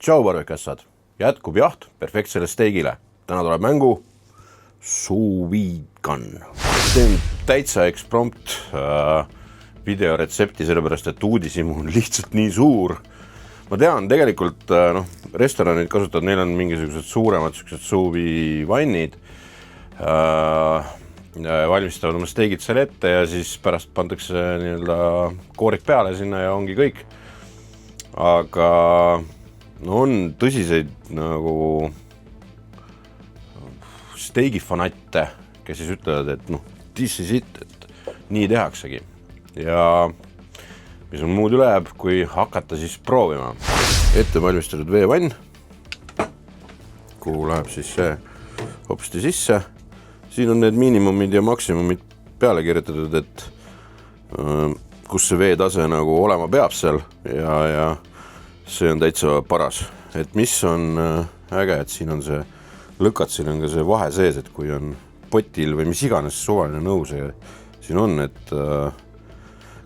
Tšau, barvekassad! Jätkub jaht perfektsele steigile. Täna tuleb mängu sous vide gun. Teen täitsa eksprompt videoretsepti, sellepärast et uudisimu on lihtsalt nii suur. Ma tean, tegelikult restoranid kasutavad, neil on mingisugused suuremad sous vide vannid. Valmistavad oma steigid selle ette ja siis pärast pandakse koorik peale sinna ja ongi kõik. Aga on tõsiseid nagu steigifanatte, kes siis ütlevad, et this is it, et nii tehaksegi. Ja mis on muud üle jääb, kui hakata siis proovima. Ette valmistatud veevann, kuhu läheb siis see hopsti sisse. Siin on need miinimumid ja maksimumid peale kirjutatud, et kus see veetase nagu olema peab seal ja see on täitsa paras. Et mis on äge, et siin on see lõkat, siin on ka see vahe sees, et kui on potil või mis iganes suvaline nõus siin on, et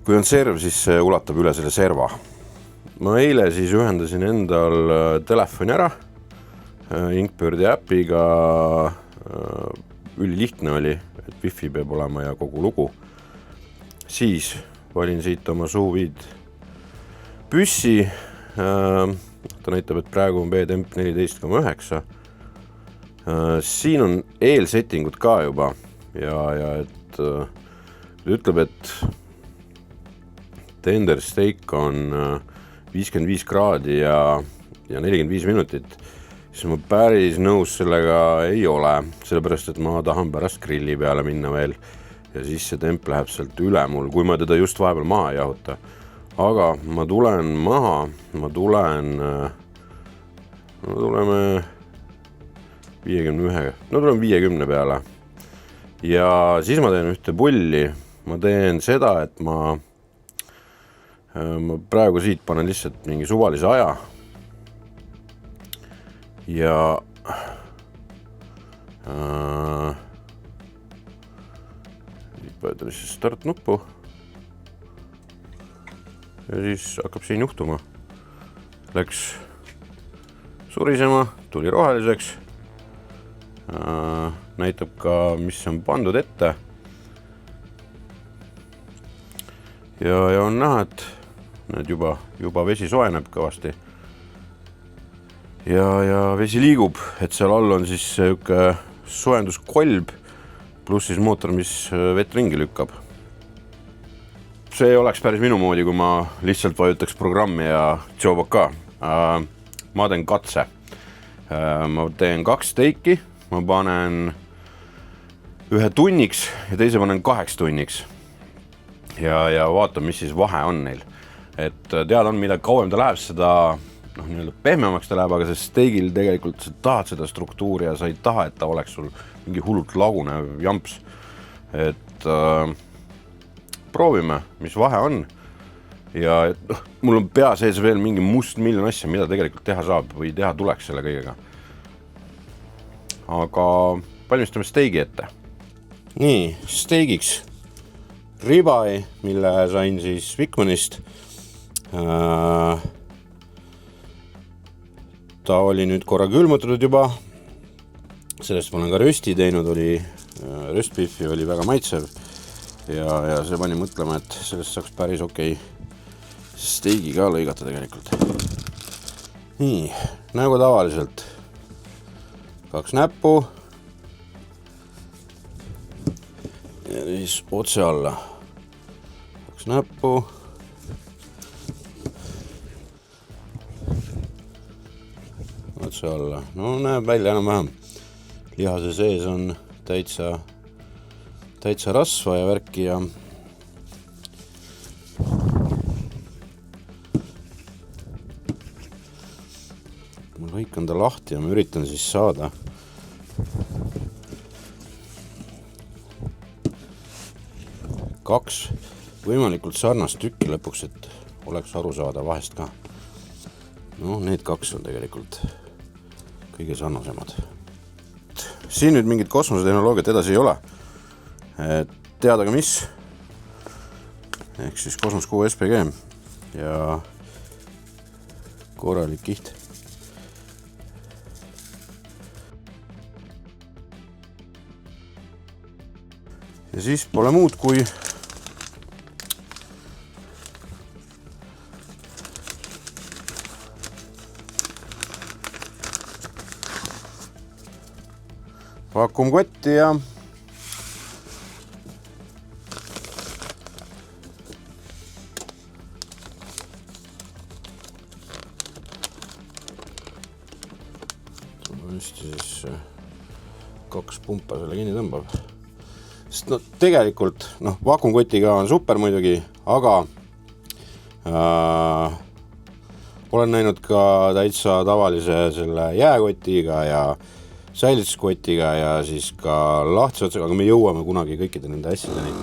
kui on serv, siis see ulatab üle selle serva. Ma eile siis ühendasin endal telefoni ära Inkbirdi äpiga. Ülilihtne oli, et wifi peab olema ja kogu lugu. Siis valin siit oma sous vide püssi. Ta näitab, et praegu on B-temp 14,9. Siin on eelsettingud ka juba ja et ütleb, et tender steak on 55 kraadi ja 45 minutit, siis ma päris nõus sellega ei ole, sellepärast, et ma tahan pärast grilli peale minna veel ja siis see temp läheb sealt üle mul, kui ma teda just vahepeal maha ei jahuta. Aga ma tulen maha, tuleme 50 peale. Ja siis ma teen ühte pulli. Ma teen seda, et ma praegu siit panen lihtsalt mingi suvalise aja. Ja vajutan siis start nuppu. Ja siis hakkab siin juhtuma. Läks surisema, tuli roheliseks. Näitab ka, mis on pandud ette. Ja on näha, et juba vesi soeneb kõvasti. Ja vesi liigub, et seal all on siis soojenduskolb pluss siis mootor, mis vett ringi lükkab. See oleks päris minu moodi, kui ma lihtsalt vajutaks programmi ja tšoboka. Ma teen katse. Ma teen 2 steiki, ma panen 1 tunniks ja teise panen 8 tunniks. Ja vaatan, mis siis vahe on neil. Et teada on, mida kauem ta läheb, seda pehmemaks ta läheb, aga see steigil tegelikult sa tahad seda struktuuri ja sa ei taha, et ta oleks sul mingi hullult lagunev jamps. Et proovime, mis vahe on. Ja mul on pea sees veel mingi must miljon asja, mida tegelikult teha saab või teha tuleks selle kõigega. Aga valmistame steigi ette. Nii, steigiks ribai, mille sain siis Vikmanist. Ta oli nüüd korra külmutatud juba. Sellest ma olen ka rösti teinud, röstbiffi oli väga maitsev. Ja see pani mõtlema, et sellest saaks päris okei steigi ka lõigata tegelikult. Nii, nagu tavaliselt 2 näppu ja siis otse alla 2 näppu otse alla. No näeb välja enam-vähem. Lihase sees on täitsa rasva ja värki ja ma lõikan ta lahti ja ma üritan siis saada kaks võimalikult sarnast tükki lõpuks, et oleks aru saada vahest ka. Need 2 on tegelikult kõige sarnasemad. Siin nüüd mingit kosmosetehnoloogiat edasi ei ole. Teada ka mis. Ehk siis Cosmos Q SPG ja korralik kiht. ja siis pole muud kui vaakumkotti ja siis 2 pumpa selle kinni tõmbab. Sest no tegelikult vaakumkotiga on super muidugi, aga olen näinud ka täitsa tavalise selle jääkotiga ja säilituskotiga ja siis ka lahtise otsaga, aga me jõuame kunagi kõikide nende asjadeni.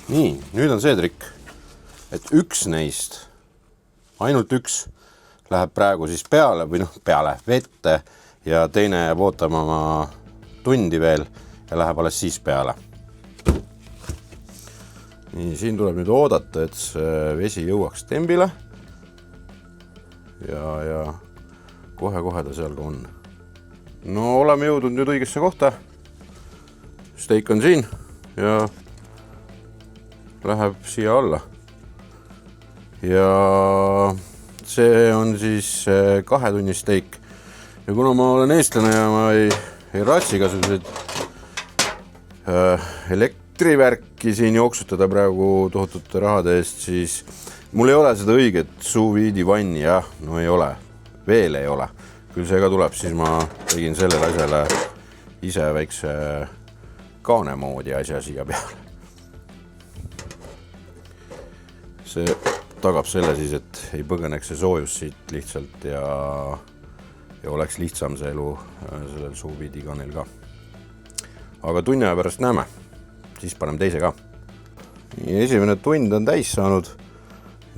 Nii, nüüd on see trikk, et üks neist, ainult üks, läheb praegu siis peale vette ja teine jääb ootama oma tundi veel ja läheb alles siis peale. Nii, siin tuleb nüüd oodata, et see vesi jõuaks tembile ja kohe-kohe ta seal ka on. No oleme jõudnud nüüd õigesse kohta. Steak on siin ja läheb siia alla. Ja see on siis 2 tunni steak. Ja kuna ma olen eestlane ja ma ei ratsi kasutasid elektrivärki siin jooksutada praegu tohutute rahade eest, siis mul ei ole seda õiget sous vide vanni, jah, no ei ole. Veel ei ole. Küll see ka tuleb, siis ma tegin sellele asjale ise väikse kaane moodi asja siia peale. See tagab selle siis, et ei põgeneks see soojus siit lihtsalt ja oleks lihtsam see elu sellel sous vide kaanel ka. Aga tunni aja pärast näeme, siis paneme teise ka. Nii, esimene tund on täis saanud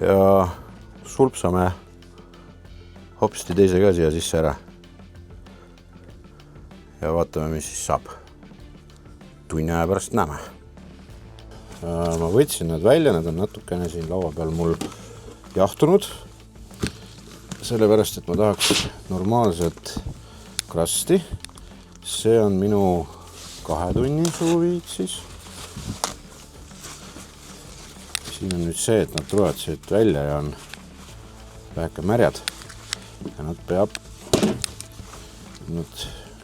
ja sulpsame hopsti teise ka siia sisse ära. Ja vaatame, mis siis saab. Tunni aja pärast näeme. Ma võtsin nad välja, nad on natukene siin laua peal mul jahtunud. Sellepärast, et ma tahaks normaalset krasti. See on minu 2 tunni sous vide siis. Siin on nüüd see, et nad tulevad siit välja ja on väheke märjad. Ja nad peab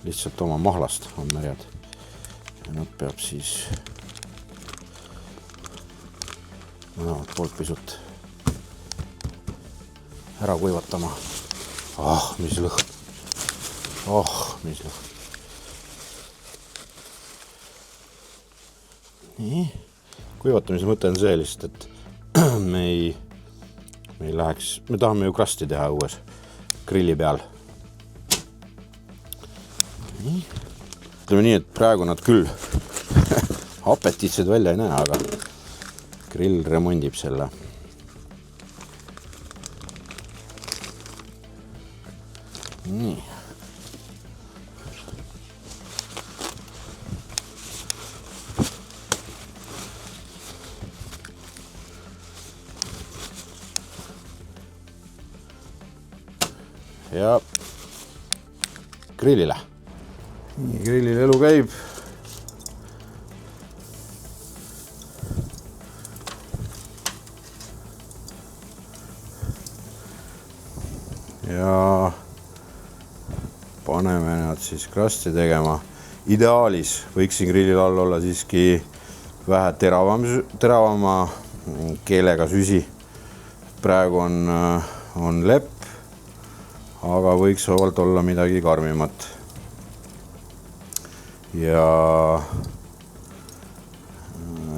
lihtsalt oma mahlast on märjad. Ja nad peab siis poolt pisut ära kuivatama. Mis lõhn. Mis lõhn. Nii. Kuivatamise mõte on see lihtsalt, et me tahame ju krasti teha uues grilli peal. Nii. Ütleme nii, et praegu nad küll apetiitsed välja ei näe, aga grill remondib selle. Nii. Ja grillile. Nii, grillil elu käib. Ja paneme nad siis krasti tegema. Ideaalis võiks siin grillil all olla siiski vähe teravama keelega süsi. Praegu on lepp, aga võiks vabalt olla midagi karmimat. Ja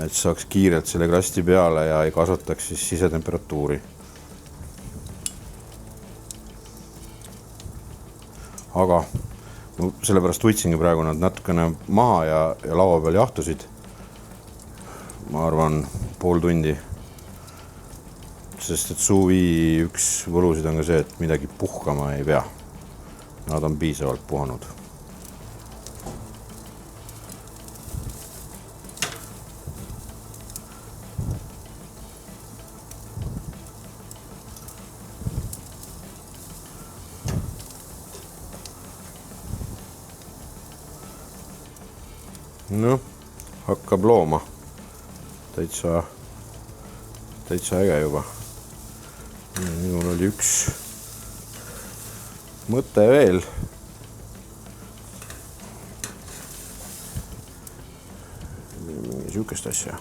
et saaks kiirelt selle krasti peale ja ei kasvataks siis sisetemperatuuri. Aga sellepärast võtsingi praegu nad natukene maha ja laua peal jahtusid. Ma arvan, pool tundi. Sest et sous vide üks võlusid on ka see, et midagi puhkama ei pea. Nad on piisavalt puhanud. noh, hakkab looma. Täitsa äge juba. Mul oli üks mõte veel. Mingi sihukest asja.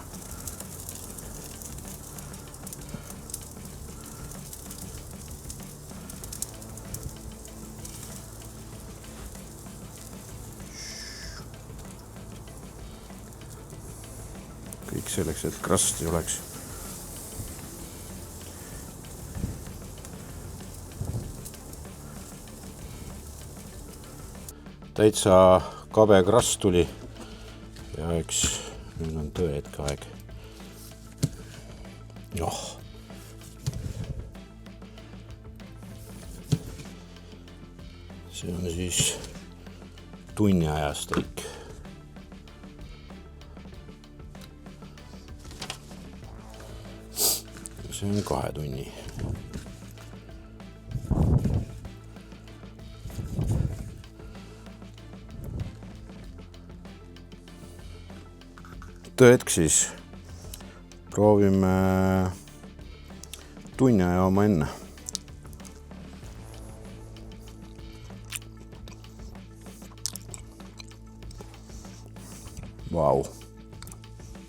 Kõik selleks, et krasti oleks. Täitsa kabe krast tuli ja eks nüüd on tõe hetke aeg. Noh. See on siis tunni ajast kõik. See on 2 tunni. Tõetk siis proovime tunni aja oma enne. Vau,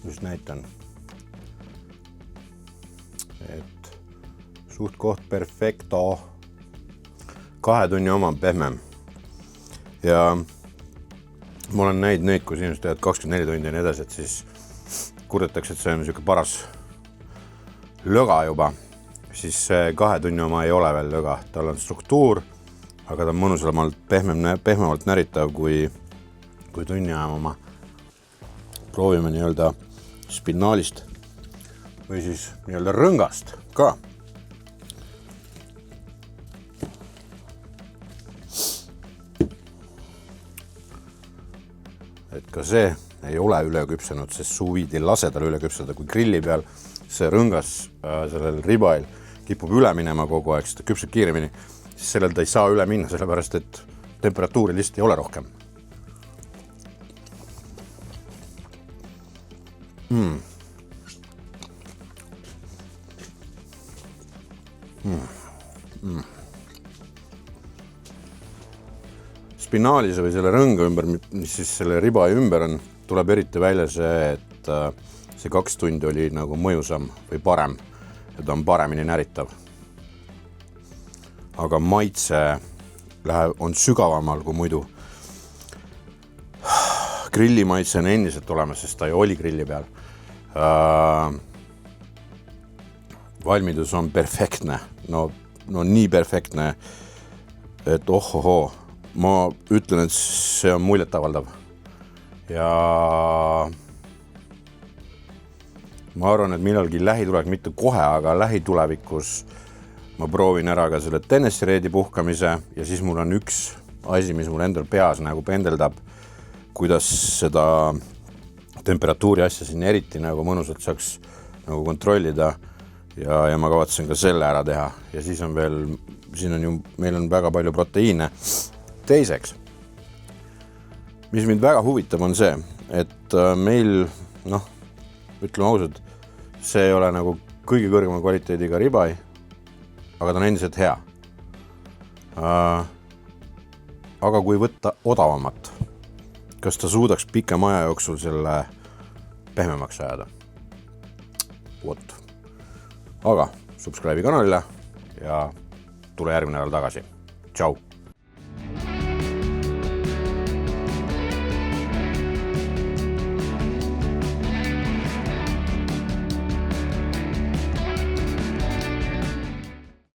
just näitan, et suht koht perfecto. 2 tunni oma on pehmem ja ma olen näinud neid, kus inimesed teevad 24 tundi ja nii edasi, et siis kurdetakse, et see on niisugune paras löga juba, siis 2 tunni oma ei ole veel löga, tal on struktuur, aga ta on mõnusamalt pehmemalt näritav kui tunni aja oma. Proovime nii-öelda spinaalist või siis nii-öelda rõngast ka. Et ka see ei ole üle küpsenud, sest sous-vide ei lase tal üle küpseda, kui grilli peal see rõngas sellel ribail kipub üle minema kogu aeg, sest ta küpseb kiiremini, siis sellel ta ei saa üle minna, sellepärast et temperatuuri lihtsalt ei ole rohkem. Spinaalis või selle rõnga ümber, mis siis selle riba ümber on, tuleb eriti välja see, et see 2 tundi oli nagu mõjusam või parem ja ta on paremini näritav. Aga maitse on sügavamal kui muidu. Grillimaitse on endiselt olemas, sest ta ju oli grilli peal. Valmidus on perfektne, no nii perfektne, et ohohoo. Ma ütlen, et see on muljetavaldav ja ma arvan, et millalgi lähitulevik, mitte kohe, aga lähitulevikus ma proovin ära ka selle tennisreedi puhkamise ja siis mul on üks asi, mis mul endal peas nagu pendeldab, kuidas seda temperatuuri asja siin eriti nagu mõnusalt saaks nagu kontrollida ja ma kavatsen ka selle ära teha ja siis on veel, meil on väga palju proteiine. Teiseks, mis mind väga huvitab on see, et meil, ütleme ausalt, see ei ole nagu kõige kõrgema kvaliteediga ribai, aga ta on endiselt hea. Aga kui võtta odavamat, kas ta suudaks pikema aja jooksul selle pehmemaks ajada? Vot. Aga subscribe'i kanalile ja tule järgmine nädal tagasi. Tšau!